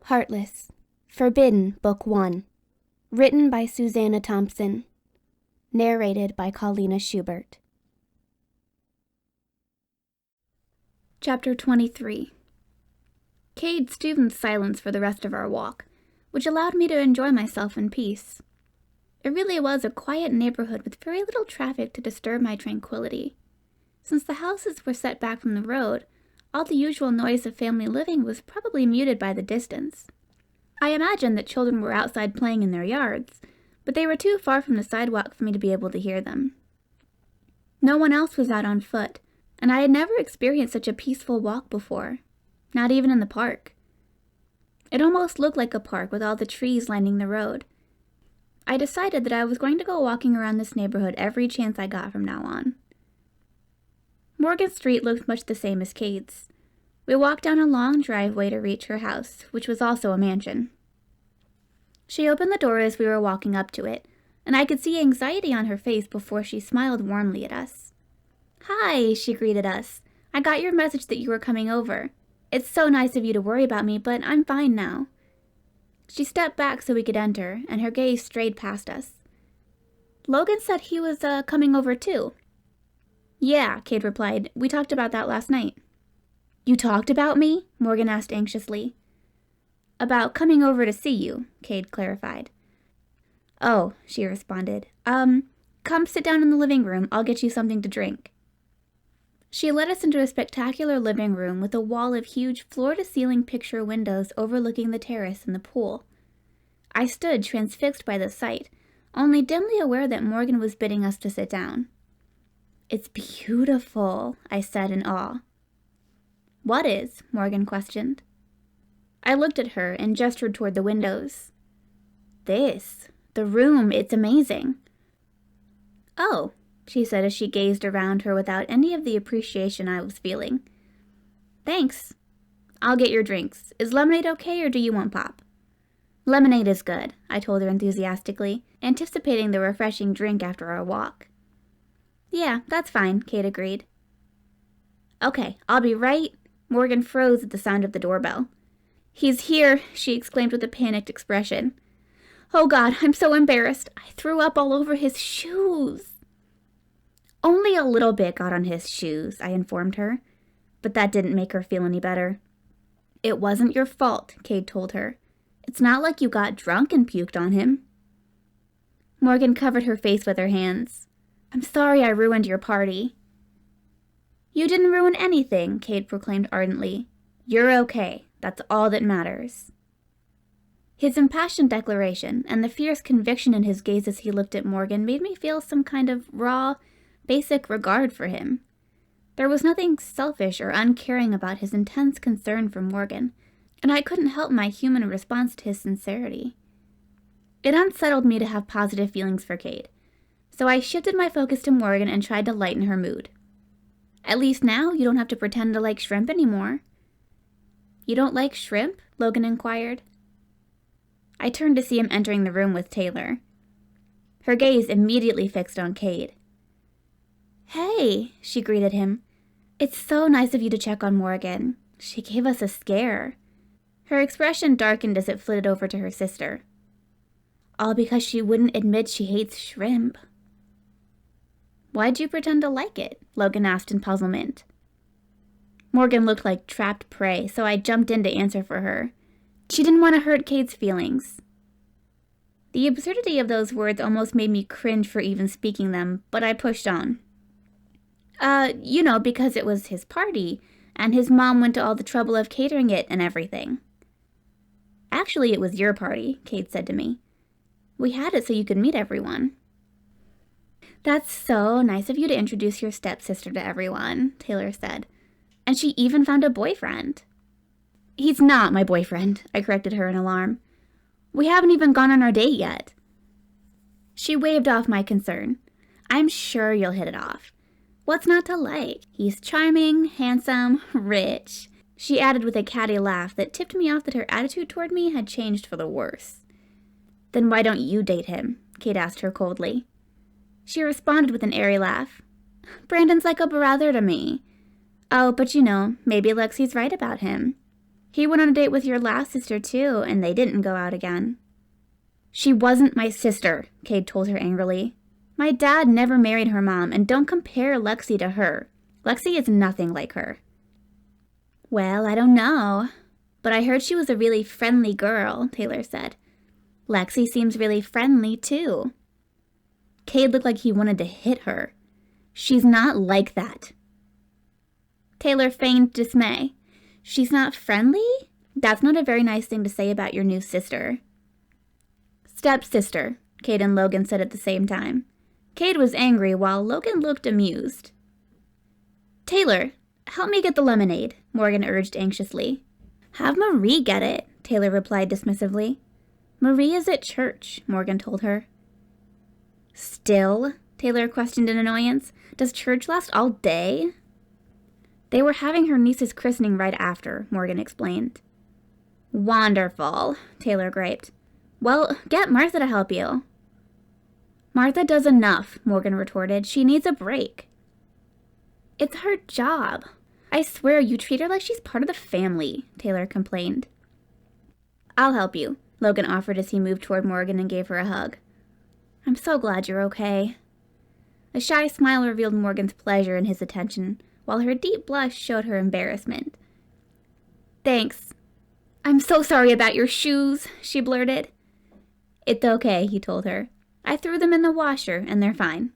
Heartless, Forbidden, Book 1. Written by Suzana Thompson. Narrated by Paulina Schubert. Chapter 23. Cade stood in silence for the rest of our walk, which allowed me to enjoy myself in peace. It really was a quiet neighborhood with very little traffic to disturb my tranquility. Since the houses were set back from the road, all the usual noise of family living was probably muted by the distance. I imagined that children were outside playing in their yards, but they were too far from the sidewalk for me to be able to hear them. No one else was out on foot, and I had never experienced such a peaceful walk before, not even in the park. It almost looked like a park with all the trees lining the road. I decided that I was going to go walking around this neighborhood every chance I got from now on. Morgan Street looked much the same as Cade's. We walked down a long driveway to reach her house, which was also a mansion. She opened the door as we were walking up to it, and I could see anxiety on her face before she smiled warmly at us. "Hi," she greeted us. "I got your message that you were coming over. It's so nice of you to worry about me, but I'm fine now." She stepped back so we could enter, and her gaze strayed past us. "Logan said he was, coming over too." "Yeah," Cade replied. "We talked about that last night." "You talked about me?" Morgan asked anxiously. "About coming over to see you," Cade clarified. "Oh," she responded. Come sit down in the living room. I'll get you something to drink." She led us into a spectacular living room with a wall of huge floor-to-ceiling picture windows overlooking the terrace and the pool. I stood transfixed by the sight, only dimly aware that Morgan was bidding us to sit down. "It's beautiful," I said in awe. "What is?" Morgan questioned. I looked at her and gestured toward the windows. "This. The room. It's amazing." "Oh," she said as she gazed around her without any of the appreciation I was feeling. "Thanks. I'll get your drinks. Is lemonade okay, or do you want pop?" "Lemonade is good," I told her enthusiastically, anticipating the refreshing drink after our walk. "Yeah, that's fine," Kate agreed. "Okay, I'll be right." Morgan froze at the sound of the doorbell. "He's here," she exclaimed with a panicked expression. "Oh God, I'm so embarrassed. I threw up all over his shoes." "Only a little bit got on his shoes," I informed her, but that didn't make her feel any better. "It wasn't your fault," Cade told her. "It's not like you got drunk and puked on him." Morgan covered her face with her hands. "I'm sorry I ruined your party." "You didn't ruin anything," Cade proclaimed ardently. "You're okay. That's all that matters." His impassioned declaration and the fierce conviction in his gaze as he looked at Morgan made me feel some kind of raw, basic regard for him. There was nothing selfish or uncaring about his intense concern for Morgan, and I couldn't help my human response to his sincerity. It unsettled me to have positive feelings for Cade, so I shifted my focus to Morgan and tried to lighten her mood. "At least now you don't have to pretend to like shrimp anymore." "You don't like shrimp?" Logan inquired. I turned to see him entering the room with Taylor. Her gaze immediately fixed on Cade. "Hey," she greeted him. "It's so nice of you to check on Morgan. She gave us a scare." Her expression darkened as it flitted over to her sister. "All because she wouldn't admit she hates shrimp." "Why'd you pretend to like it?" Logan asked in puzzlement. Morgan looked like trapped prey, so I jumped in to answer for her. She didn't want to hurt Cade's feelings. The absurdity of those words almost made me cringe for even speaking them, but I pushed on. Because it was his party, and his mom went to all the trouble of catering it and everything." "Actually, it was your party," Cade said to me. "We had it so you could meet everyone." "That's so nice of you to introduce your stepsister to everyone," Taylor said. "And she even found a boyfriend." "He's not my boyfriend," I corrected her in alarm. "We haven't even gone on our date yet." She waved off my concern. "I'm sure you'll hit it off. What's not to like? He's charming, handsome, rich." She added with a catty laugh that tipped me off that her attitude toward me had changed for the worse. "Then why don't you date him?" Kate asked her coldly. She responded with an airy laugh. "Brandon's like a brother to me." "Oh, but maybe Lexi's right about him. He went on a date with your last sister too, and they didn't go out again. She wasn't my sister, Cade told her angrily. My dad never married her mom, and don't compare Lexi to her. Lexi is nothing like her. Well, I don't know, but I heard she was a really friendly girl, Taylor said. Lexi seems really friendly too. Cade looked like he wanted to hit her. She's not like that. Taylor feigned dismay. She's not friendly? That's not a very nice thing to say about your new sister. Stepsister, Cade and Logan said at the same time. Cade was angry while Logan looked amused. Taylor, help me get the lemonade, Morgan urged anxiously. Have Marie get it, Taylor replied dismissively. Marie is at church, Morgan told her. Still? Taylor questioned in annoyance. Does church last all day? They were having her niece's christening right after, Morgan explained. Wonderful, Taylor griped. Well, get Martha to help you. Martha does enough, Morgan retorted. She needs a break. It's her job. I swear you treat her like she's part of the family, Taylor complained. I'll help you, Logan offered as he moved toward Morgan and gave her a hug. I'm so glad you're okay. A shy smile revealed Morgan's pleasure in his attention, while her deep blush showed her embarrassment. Thanks. I'm so sorry about your shoes, she blurted. It's okay, he told her. I threw them in the washer, and they're fine.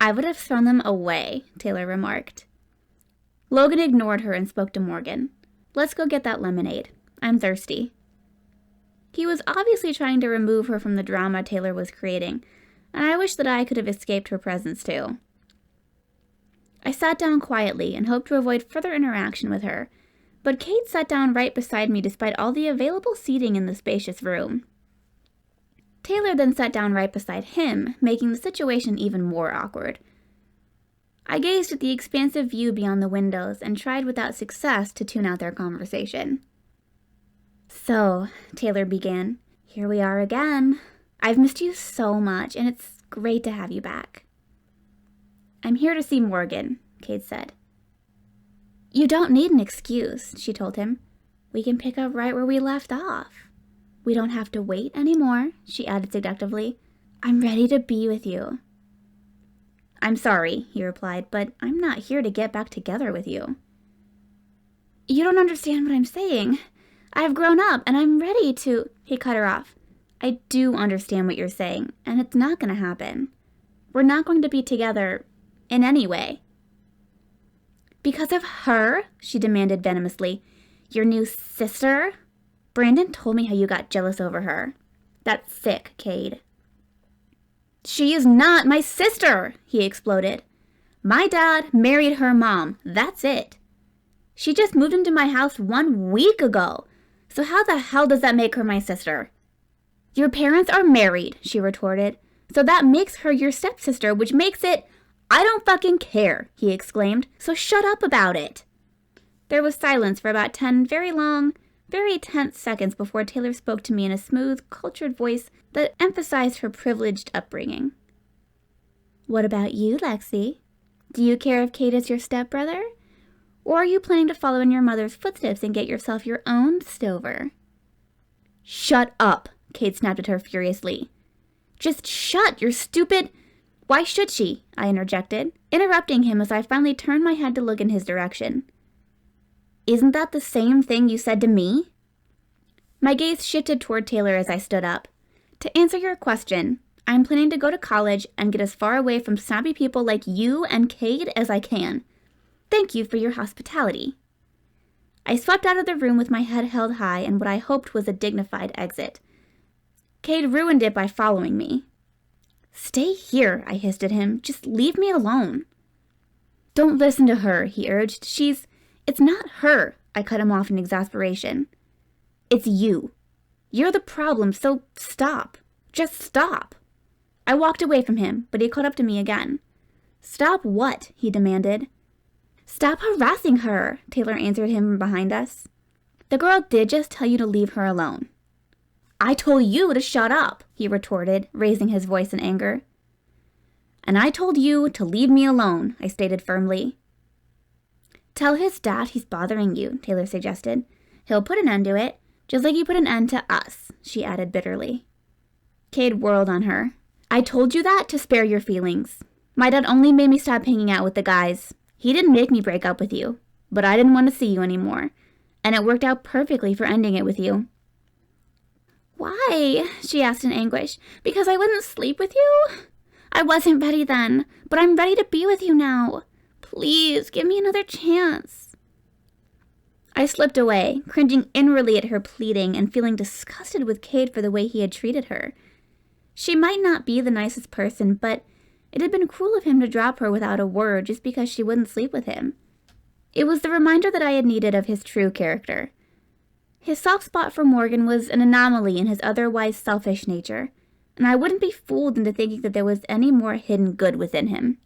I would have thrown them away, Taylor remarked. Logan ignored her and spoke to Morgan. Let's go get that lemonade. I'm thirsty. He was obviously trying to remove her from the drama Taylor was creating, and I wish that I could have escaped her presence too. I sat down quietly and hoped to avoid further interaction with her, but Cade sat down right beside me despite all the available seating in the spacious room. Taylor then sat down right beside him, making the situation even more awkward. I gazed at the expansive view beyond the windows and tried without success to tune out their conversation. So, Taylor began, here we are again. I've missed you so much, and it's great to have you back. I'm here to see Morgan, Cade said. You don't need an excuse, she told him. We can pick up right where we left off. We don't have to wait anymore, she added seductively. I'm ready to be with you. I'm sorry, he replied, but I'm not here to get back together with you. You don't understand what I'm saying. I've grown up, and I'm ready to... He cut her off. I do understand what you're saying, and it's not going to happen. We're not going to be together in any way. Because of her? She demanded venomously. Your new sister? Brandon told me how you got jealous over her. That's sick, Cade. She is not my sister, he exploded. My dad married her mom. That's it. She just moved into my house 1 week ago. So how the hell does that make her my sister? Your parents are married, she retorted. So that makes her your stepsister, which makes it... I don't fucking care, he exclaimed. So shut up about it. There was silence for about 10 very long, very tense seconds before Taylor spoke to me in a smooth, cultured voice that emphasized her privileged upbringing. What about you, Lexi? Do you care if Cade is your stepbrother? Or are you planning to follow in your mother's footsteps and get yourself your own Stover? Shut up, Cade snapped at her furiously. Just shut, you're stupid... Why should she? I interjected, interrupting him as I finally turned my head to look in his direction. Isn't that the same thing you said to me? My gaze shifted toward Taylor as I stood up. To answer your question, I'm planning to go to college and get as far away from snobby people like you and Cade as I can. Thank you for your hospitality. I swept out of the room with my head held high and what I hoped was a dignified exit. Cade ruined it by following me. Stay here, I hissed at him. Just leave me alone. Don't listen to her, he urged. It's not her, I cut him off in exasperation. It's you. You're the problem, so stop. Just stop. I walked away from him, but he caught up to me again. Stop what? He demanded. Stop harassing her, Taylor answered him from behind us. The girl did just tell you to leave her alone. I told you to shut up, he retorted, raising his voice in anger. And I told you to leave me alone, I stated firmly. Tell his dad he's bothering you, Taylor suggested. He'll put an end to it, just like you put an end to us," she added bitterly. Cade whirled on her. "I told you that to spare your feelings. My dad only made me stop hanging out with the guys. He didn't make me break up with you, but I didn't want to see you anymore, and it worked out perfectly for ending it with you." "Why?" she asked in anguish. "Because I wouldn't sleep with you? I wasn't ready then, but I'm ready to be with you now. Please, give me another chance." I slipped away, cringing inwardly at her pleading and feeling disgusted with Cade for the way he had treated her. She might not be the nicest person, but it had been cruel of him to drop her without a word just because she wouldn't sleep with him. It was the reminder that I had needed of his true character. His soft spot for Morgan was an anomaly in his otherwise selfish nature, and I wouldn't be fooled into thinking that there was any more hidden good within him.